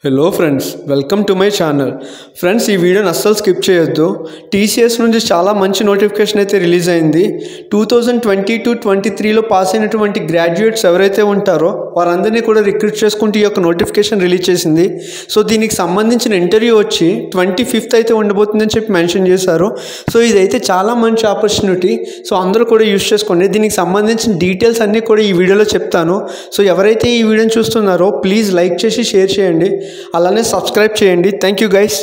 Hello friends, welcome to my channel. Friends, ఈ వీడియోని అస్సలు స్కిప్ చేయొద్దు. టీసీఎస్ నుంచి చాలా మంచి నోటిఫికేషన్ అయితే రిలీజ్ అయింది. 2022-23లో పాస్ అయినటువంటి గ్రాడ్యుయేట్స్ ఎవరైతే ఉంటారో వారందరినీ కూడా రిక్రూట్ చేసుకుంటూ ఈ యొక్క నోటిఫికేషన్ రిలీజ్ చేసింది. సో దీనికి సంబంధించిన ఇంటర్వ్యూ వచ్చి 25th అయితే ఉండబోతుందని చెప్పి మెన్షన్ చేశారు. సో ఇదైతే చాలా మంచి ఆపర్చునిటీ. సో అందరూ కూడా యూస్ చేసుకోండి. దీనికి సంబంధించిన డీటెయిల్స్ అన్నీ కూడా ఈ వీడియోలో చెప్తాను. సో ఎవరైతే ఈ వీడియోని చూస్తున్నారో ప్లీజ్ లైక్ చేసి షేర్ చేయండి, అలానే సబ్స్క్రైబ్ చేయండి. Thank you guys.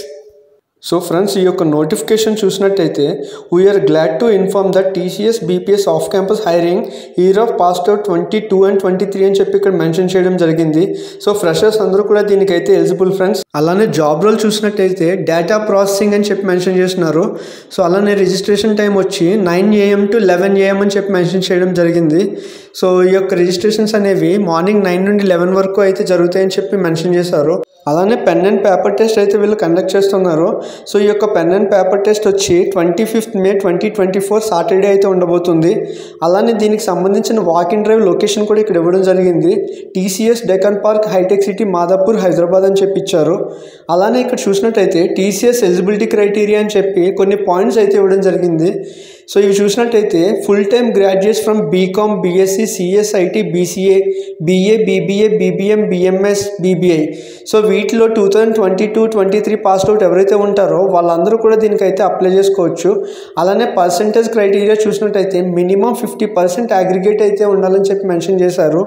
So friends, ఈ యొక్క నోటిఫికేషన్ చూసినట్టయితే we are glad to inform that TCS BPS off campus hiring year of passed out 22 and 23 అని చెప్పి ఇక్కడ మెన్షన్ చేయడం జరిగింది. సో ఫ్రెషర్స్ అందరూ కూడా దీనికైతే ఎలిజిబుల్ ఫ్రెండ్స్. అలానే జాబ్ రోల్ చూసినట్టయితే డేటా ప్రాసెసింగ్ అని చెప్పి మెన్షన్ చేస్తున్నారు. సో అలానే రిజిస్ట్రేషన్ టైం వచ్చి 9 AM to 11 AM అని చెప్పి మెన్షన్ చేయడం జరిగింది. సో ఈ యొక్క రిజిస్ట్రేషన్స్ అనేవి మార్నింగ్ 9 నుండి 11 వరకు అయితే జరుగుతాయని చెప్పి మెన్షన్ చేశారు. అలానే పెన్ అండ్ పేపర్ టెస్ట్ అయితే వీళ్ళు కండక్ట్ చేస్తున్నారు. సో ఈ యొక్క పెన్ అండ్ పేపర్ టెస్ట్ వచ్చి 25th May 2024 సాటర్డే అయితే ఉండబోతుంది. అలానే దీనికి సంబంధించిన వాక్ ఇన్ డ్రైవ్ లొకేషన్ కూడా ఇక్కడ ఇవ్వడం జరిగింది. TCS Deccan park, hitech city, Madhapur, Hyderabad అని చెప్పి ఇచ్చారు. అలానే ఇక్కడ చూసినట్టయితే టీసీఎస్ ఎలిజిబిలిటీ క్రైటీరియా అని చెప్పి కొన్ని పాయింట్స్ అయితే ఇవ్వడం జరిగింది. సో ఇవి చూసినట్టయితే full time graduates from BCom, BSc, CS, IT, BCA, BA, BBA, BBM, BMS, BBI. So వీటిలో 2022-23 పాస్డ్ అవుట్ ఎవరైతే ఉంటారో వాళ్ళందరూ కూడా దీనికైతే అప్లై చేసుకోవచ్చు. అలానే పర్సంటేజ్ క్రైటీరియా చూసినట్టయితే మినిమం 50% అగ్రిగేట్ అయితే ఉండాలని చెప్పి మెన్షన్ చేశారు.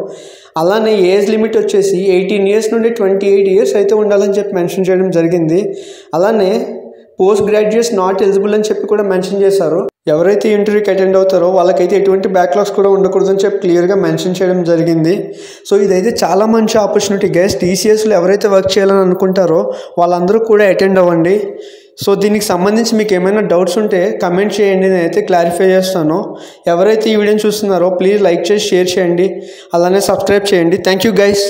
అలానే ఏజ్ లిమిట్ వచ్చేసి 18 years నుండి 28 years అయితే ఉండాలని చెప్పి మెన్షన్ చేయడం జరిగింది. అలానే పోస్ట్ గ్రాడ్యుయేట్స్ నాట్ ఎలిజిబుల్ అని చెప్పి కూడా మెన్షన్ చేశారు. ఎవరైతే ఇంటర్వ్యూకి అటెండ్ అవుతారో వాళ్ళకైతే ఎటువంటి బ్యాక్లాగ్స్ కూడా ఉండకూడదని చెప్పి క్లియర్గా మెన్షన్ చేయడం జరిగింది. సో ఇదైతే చాలా మంచి ఆపర్చునిటీ గైస్. టీసీఎస్లో ఎవరైతే వర్క్ చేయాలని అనుకుంటారో వాళ్ళందరూ కూడా అటెండ్ అవ్వండి. సో దీనికి సంబంధించి మీకు ఏమైనా డౌట్స్ ఉంటే కమెంట్ చేయండి, నేనైతే క్లారిఫై చేస్తాను. ఎవరైతే ఈ వీడియోని చూస్తున్నారో ప్లీజ్ లైక్ చేసి షేర్ చేయండి, అలానే సబ్స్క్రైబ్ చేయండి. Thank you guys.